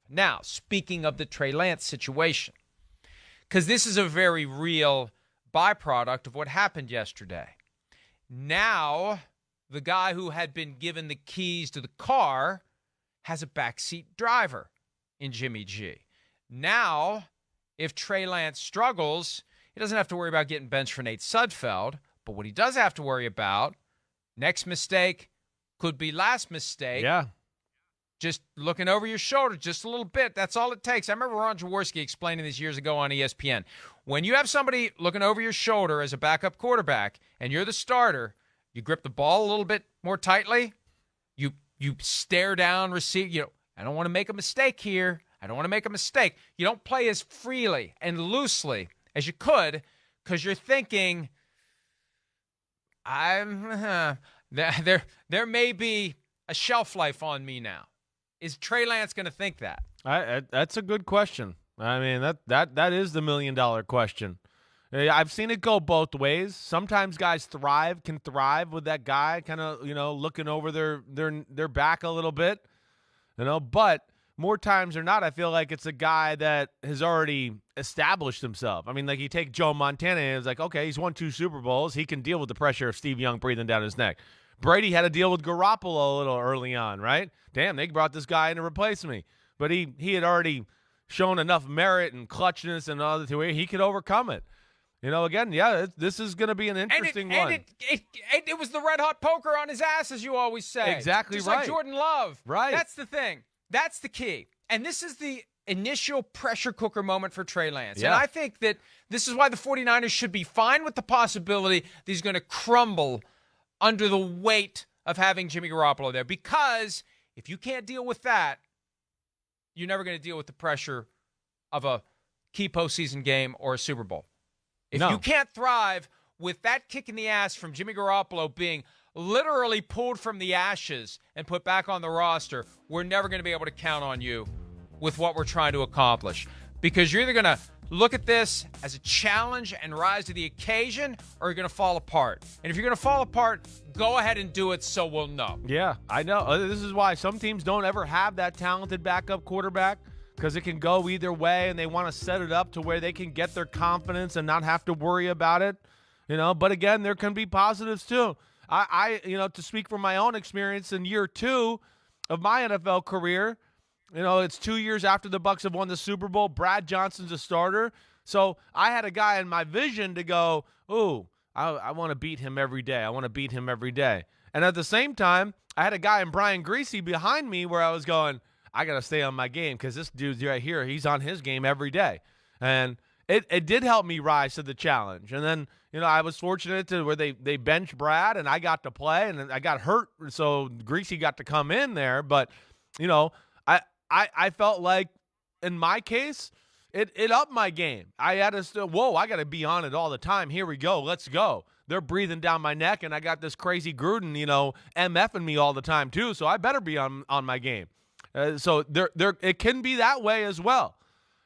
Now, speaking of the Trey Lance situation, because this is a very real byproduct of what happened yesterday. Now, the guy who had been given the keys to the car has a backseat driver in Jimmy G. Now, if Trey Lance struggles, he doesn't have to worry about getting benched for Nate Sudfeld. But what he does have to worry about, next mistake could be last mistake. Yeah. Just looking over your shoulder just a little bit. That's all it takes. I remember Ron Jaworski explaining this years ago on ESPN. When you have somebody looking over your shoulder as a backup quarterback and you're the starter, you grip the ball a little bit more tightly. You stare down, receive. I don't want to make a mistake here. I don't want to make a mistake. You don't play as freely and loosely as you could because you're thinking, there may be a shelf life on me now. Is Trey Lance going to think that? That's a good question. I mean, that is the $1 million question. I've seen it go both ways. Sometimes guys can thrive with that guy kind of, looking over their back a little bit, but more times or not, I feel like it's a guy that has already established himself. I mean, like you take Joe Montana and it's like, okay, he's won 2 Super Bowls. He can deal with the pressure of Steve Young breathing down his neck. Brady had to deal with Garoppolo a little early on, right? Damn, they brought this guy in to replace me. But he had already shown enough merit and clutchness and other to where he could overcome it. Again, this is going to be an interesting one. And it was the red-hot poker on his ass, as you always say. Exactly Just right. like Jordan Love. Right. That's the thing. That's the key. And this is the initial pressure cooker moment for Trey Lance. Yeah. And I think that this is why the 49ers should be fine with the possibility that he's going to crumble under the weight of having Jimmy Garoppolo there. Because if you can't deal with that, you're never going to deal with the pressure of a key postseason game or a Super Bowl. If you can't thrive with that kick in the ass from Jimmy Garoppolo being literally pulled from the ashes and put back on the roster, we're never going to be able to count on you with what we're trying to accomplish. Because you're either going to look at this as a challenge and rise to the occasion, or you're going to fall apart. And if you're going to fall apart, go ahead and do it so we'll know. Yeah, I know. This is why some teams don't ever have that talented backup quarterback, because it can go either way, and they want to set it up to where they can get their confidence and not have to worry about it. But again, there can be positives too. I to speak from my own experience in year 2 of my NFL career, it's 2 years after the Bucs have won the Super Bowl. Brad Johnson's a starter. So I had a guy in my vision to go, I want to beat him every day. I want to beat him every day. And at the same time, I had a guy in Brian Greasy behind me where I was going, I got to stay on my game because this dude's right here. He's on his game every day. And it did help me rise to the challenge. And then, I was fortunate to where they benched Brad and I got to play and I got hurt. So Greasy got to come in there. But, I felt like in my case, it upped my game. I had to I got to be on it all the time. Here we go. Let's go. They're breathing down my neck and I got this crazy Gruden, MFing me all the time too. So I better be on my game. So there it can be that way as well.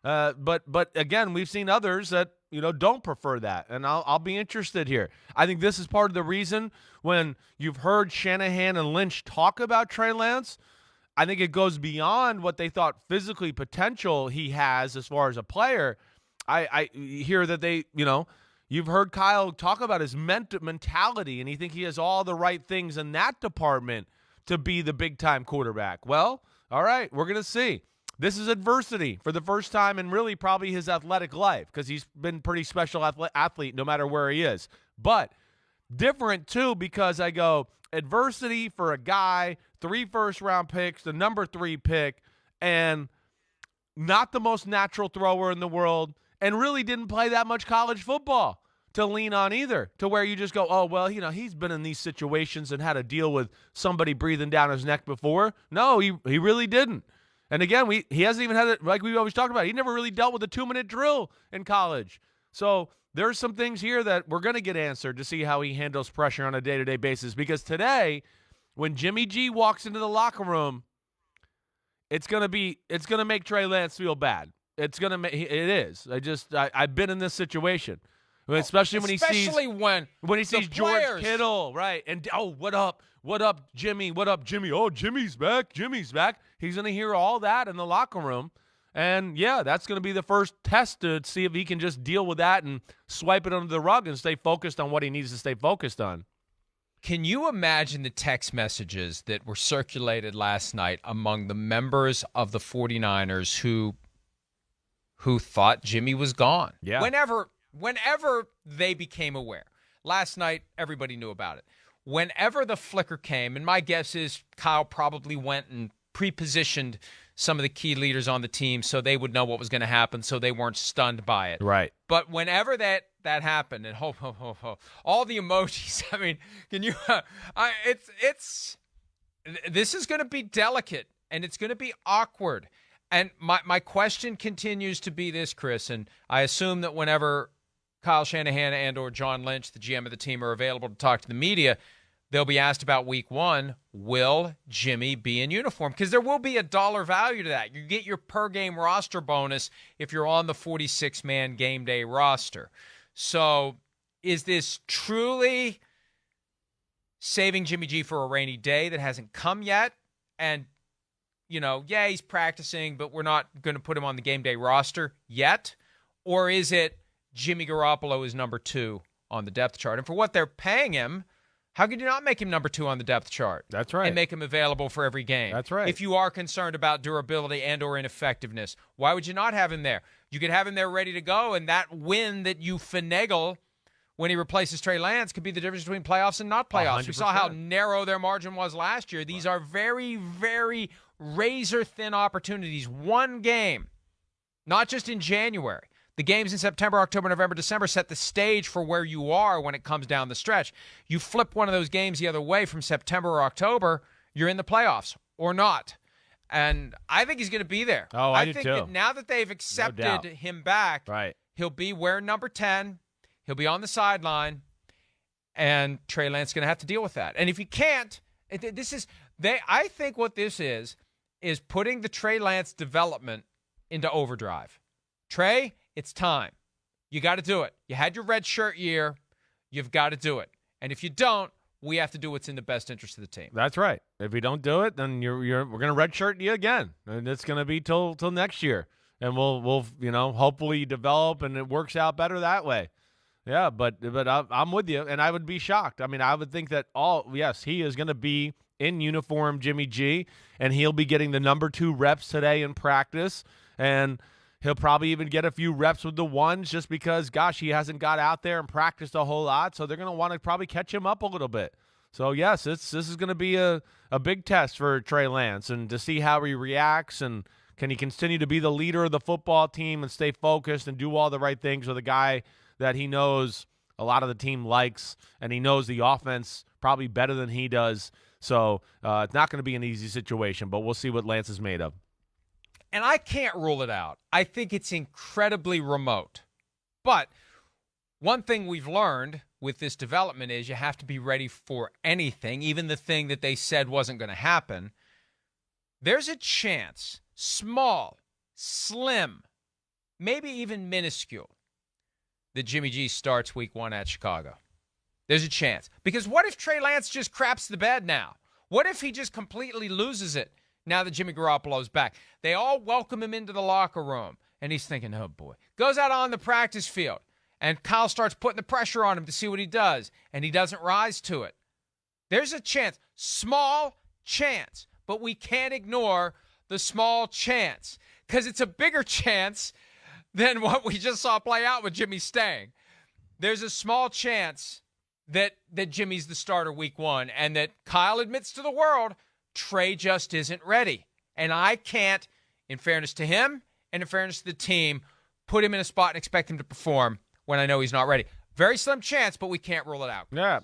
But again, we've seen others that, don't prefer that. And I'll be interested here. I think this is part of the reason when you've heard Shanahan and Lynch talk about Trey Lance, I think it goes beyond what they thought physically potential he has as far as a player. I hear that you've heard Kyle talk about his mentality, and he think he has all the right things in that department to be the big-time quarterback. Well, all right, we're going to see. This is adversity for the first time in really probably his athletic life, because he's been pretty special athlete no matter where he is. But different, too, because I go, adversity for a guy, 3 first-round picks, the number 3 pick, and not the most natural thrower in the world, and really didn't play that much college football to lean on either, to where you just go, oh, well, he's been in these situations and had to deal with somebody breathing down his neck before. No, he really didn't. And again, he hasn't even had it, like we always talked about, he never really dealt with a 2-minute drill in college. So there's some things here that we're going to get answered to see how he handles pressure on a day-to-day basis. Because today, when Jimmy G walks into the locker room, it's going to make Trey Lance feel bad. It is. I've been in this situation. Especially when he sees George Kittle, right? And what up, Jimmy? What up, Jimmy? Oh, Jimmy's back. He's going to hear all that in the locker room. And, yeah, that's going to be the first test to see if he can just deal with that and swipe it under the rug and stay focused on what he needs to stay focused on. Can you imagine the text messages that were circulated last night among the members of the 49ers who thought Jimmy was gone? Yeah. Whenever they became aware. Last night, everybody knew about it. Whenever the flicker came, and my guess is Kyle probably went and pre-positioned some of the key leaders on the team so they would know what was going to happen so they weren't stunned by it. Right. But whenever that happened, and all the emojis, I mean, can you this is going to be delicate and it's going to be awkward. And my question continues to be this, Chris, and I assume that whenever Kyle Shanahan and or John Lynch, the GM of the team, are available to talk to the media, they'll be asked about week one, will Jimmy be in uniform? Because there will be a dollar value to that. You get your per-game roster bonus if you're on the 46-man game day roster. So is this truly saving Jimmy G for a rainy day that hasn't come yet? And, he's practicing, but we're not going to put him on the game day roster yet? Or is it Jimmy Garoppolo is number 2 on the depth chart? And for what they're paying him, how could you not make him number 2 on the depth chart? That's right. And make him available for every game. That's right. If you are concerned about durability and or ineffectiveness, why would you not have him there? You could have him there ready to go, and that win that you finagle when he replaces Trey Lance could be the difference between playoffs and not playoffs. 100%. We saw how narrow their margin was last year. These are very, very razor-thin opportunities. One game, not just in January. The games in September, October, November, December set the stage for where you are when it comes down the stretch. You flip one of those games the other way from September or October, you're in the playoffs or not. And I think he's going to be there. Oh, I do think too. That now that they've accepted him back, right, he'll be wearing number 10. He'll be on the sideline, and Trey Lance is going to have to deal with that. And if he can't, I think what this is putting the Trey Lance development into overdrive. Trey, it's time. You got to do it. You had your red shirt year. You've got to do it. And if you don't, we have to do what's in the best interest of the team. That's right. If you don't do it, then we're going to redshirt you again, and it's going to be till next year. And we'll hopefully develop and it works out better that way. Yeah, but I'm with you, and I would be shocked. I mean, I would think that he is going to be in uniform, Jimmy G, and he'll be getting the number 2 reps today in practice, and he'll probably even get a few reps with the ones just because, gosh, he hasn't got out there and practiced a whole lot, so they're going to want to probably catch him up a little bit. So, yes, this is going to be a big test for Trey Lance, and to see how he reacts, and can he continue to be the leader of the football team and stay focused and do all the right things with a guy that he knows a lot of the team likes, and he knows the offense probably better than he does. So it's not going to be an easy situation, but we'll see what Lance is made of. And I can't rule it out. I think it's incredibly remote. But one thing we've learned with this development is you have to be ready for anything, even the thing that they said wasn't going to happen. There's a chance, small, slim, maybe even minuscule, that Jimmy G starts week 1 at Chicago. There's a chance. Because what if Trey Lance just craps the bed now? What if he just completely loses it now that Jimmy Garoppolo's back? They all welcome him into the locker room, and he's thinking, oh, boy. Goes out on the practice field, and Kyle starts putting the pressure on him to see what he does, and he doesn't rise to it. There's a chance, small chance, but we can't ignore the small chance because it's a bigger chance than what we just saw play out with Jimmy staying. There's a small chance that Jimmy's the starter week 1 and that Kyle admits to the world Trey just isn't ready. And I can't, in fairness to him and in fairness to the team, put him in a spot and expect him to perform when I know he's not ready. Very slim chance, but we can't rule it out. Yeah.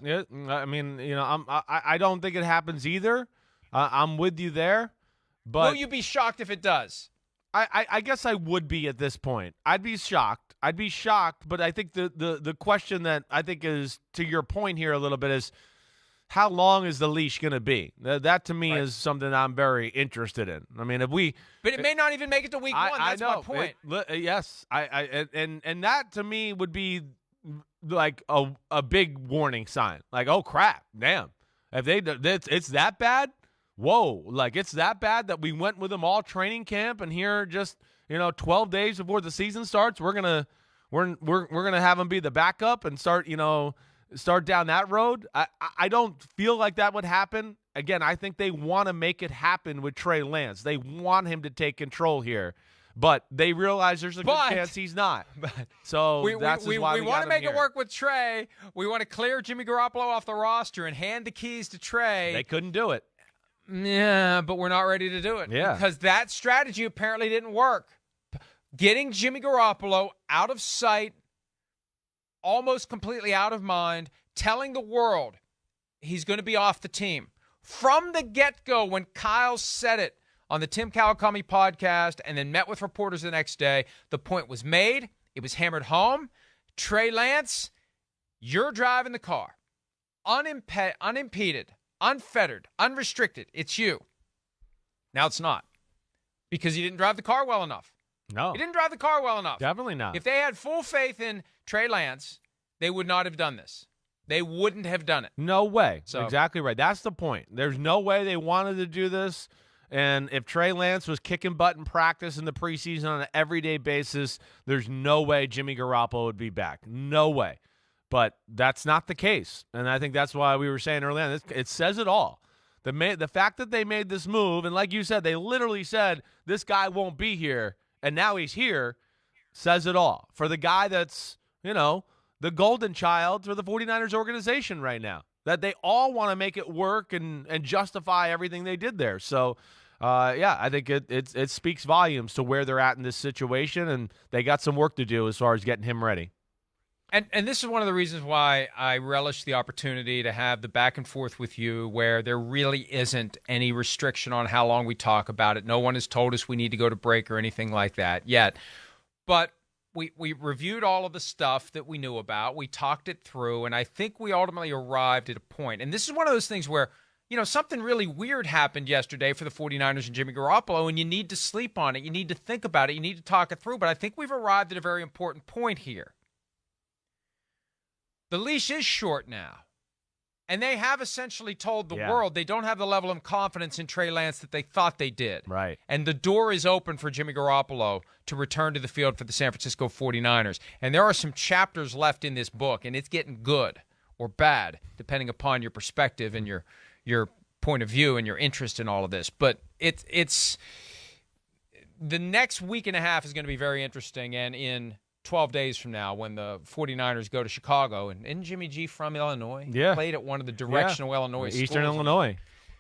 I mean, I don't think it happens either. I'm with you there. But will you be shocked if it does? I guess I would be at this point. I'd be shocked, but I think the question that I think is, to your point here a little bit, is how long is the leash going to be? That to me is something I'm very interested in. I mean, but it may not even make it to week 1. That's my point. Yes, and that to me would be like a big warning sign. Like, oh crap, damn, if it's that bad, whoa, like it's that bad that we went with him all training camp, and here just 12 days before the season starts, we're gonna have him be the backup and start down that road. I don't feel like that would happen. Again, I think they want to make it happen with Trey Lance. They want him to take control here, but they realize there's a good chance he's not. So that's why we want to make it work with Trey. We want to clear Jimmy Garoppolo off the roster and hand the keys to Trey. They couldn't do it. Yeah, but we're not ready to do it. Yeah. Because that strategy apparently didn't work. Getting Jimmy Garoppolo out of sight, almost completely out of mind, telling the world he's going to be off the team. From the get-go, when Kyle said it on the Tim Kawakami podcast and then met with reporters the next day, the point was made. It was hammered home. Trey Lance, you're driving the car. Unimpeded, unfettered, unrestricted. It's you. Now it's not. Because you didn't drive the car well enough. No. You didn't drive the car well enough. Definitely not. If they had full faith in Trey Lance, they would not have done this. They wouldn't have done it. No way. So, exactly right. That's the point. There's no way they wanted to do this. And if Trey Lance was kicking butt in practice in the preseason on an everyday basis, there's no way Jimmy Garoppolo would be back. No way. But that's not the case. And I think that's why we were saying earlier on, it says it all. The fact that they made this move, and like you said, they literally said, this guy won't be here, and now he's here, says it all. For the guy that's, the golden child for the 49ers organization right now, that they all want to make it work and justify everything they did there. So, I think it speaks volumes to where they're at in this situation, and they got some work to do as far as getting him ready. And this is one of the reasons why I relish the opportunity to have the back and forth with you where there really isn't any restriction on how long we talk about it. No one has told us we need to go to break or anything like that yet. But we reviewed all of the stuff that we knew about. We talked it through, and I think we ultimately arrived at a point. And this is one of those things where, something really weird happened yesterday for the 49ers and Jimmy Garoppolo, and you need to sleep on it. You need to think about it. You need to talk it through. But I think we've arrived at a very important point here. The leash is short now. And they have essentially told the world they don't have the level of confidence in Trey Lance that they thought they did. Right. And the door is open for Jimmy Garoppolo to return to the field for the San Francisco 49ers. And there are some chapters left in this book, and it's getting good or bad, depending upon your perspective and your point of view and your interest in all of this. But it's the next week and a half is going to be very interesting, and in 12 days from now when the 49ers go to Chicago. And isn't Jimmy G from Illinois? Yeah. Played at one of the directional Illinois schools. Eastern Illinois.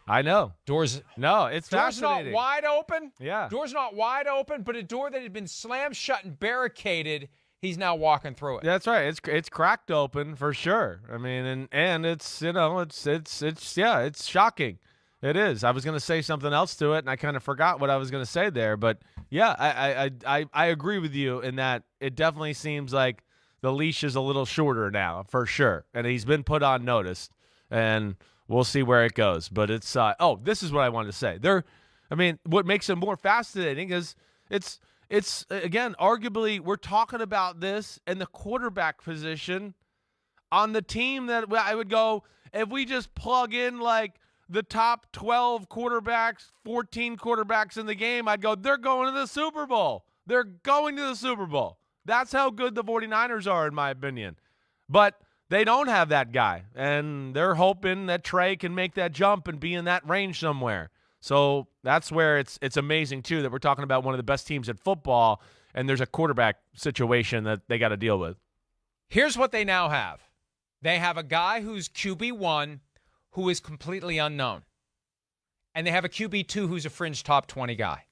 I know. Doors fascinating. Not wide open. Yeah. Door's not wide open, but a door that had been slammed shut and barricaded, he's now walking through it. That's right. It's cracked open for sure. I mean, and it's, it's shocking. It is. I was going to say something else to it, and I kind of forgot what I was going to say there. But, yeah, I agree with you in that it definitely seems like the leash is a little shorter now, for sure. And he's been put on notice, and we'll see where it goes. But it's this is what I wanted to say. What makes it more fascinating is it's again, arguably, we're talking about this in the quarterback position on the team that I would go, if we just plug in, like, the top 12 quarterbacks, 14 quarterbacks in the game, I'd go, they're going to the Super Bowl. They're going to the Super Bowl. That's how good the 49ers are, in my opinion. But they don't have that guy, and they're hoping that Trey can make that jump and be in that range somewhere. So that's where it's amazing, too, that we're talking about one of the best teams in football, and there's a quarterback situation that they got to deal with. Here's what they now have. They have a guy who's QB1 who is completely unknown. And they have a QB2 who's a fringe top 20 guy.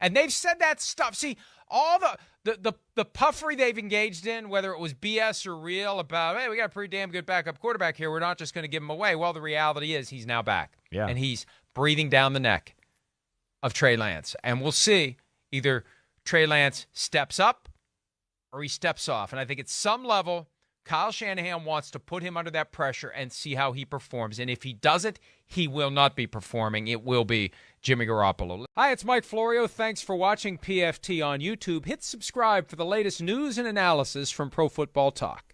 And they've said that stuff. See, all the puffery they've engaged in, whether it was BS or real about, hey, we got a pretty damn good backup quarterback here, we're not just going to give him away. Well, the reality is he's now back. Yeah. And he's breathing down the neck of Trey Lance. And we'll see either Trey Lance steps up or he steps off. And I think at some level, Kyle Shanahan wants to put him under that pressure and see how he performs. And if he doesn't, he will not be performing. It will be Jimmy Garoppolo. Hi, it's Mike Florio. Thanks for watching PFT on YouTube. Hit subscribe for the latest news and analysis from Pro Football Talk.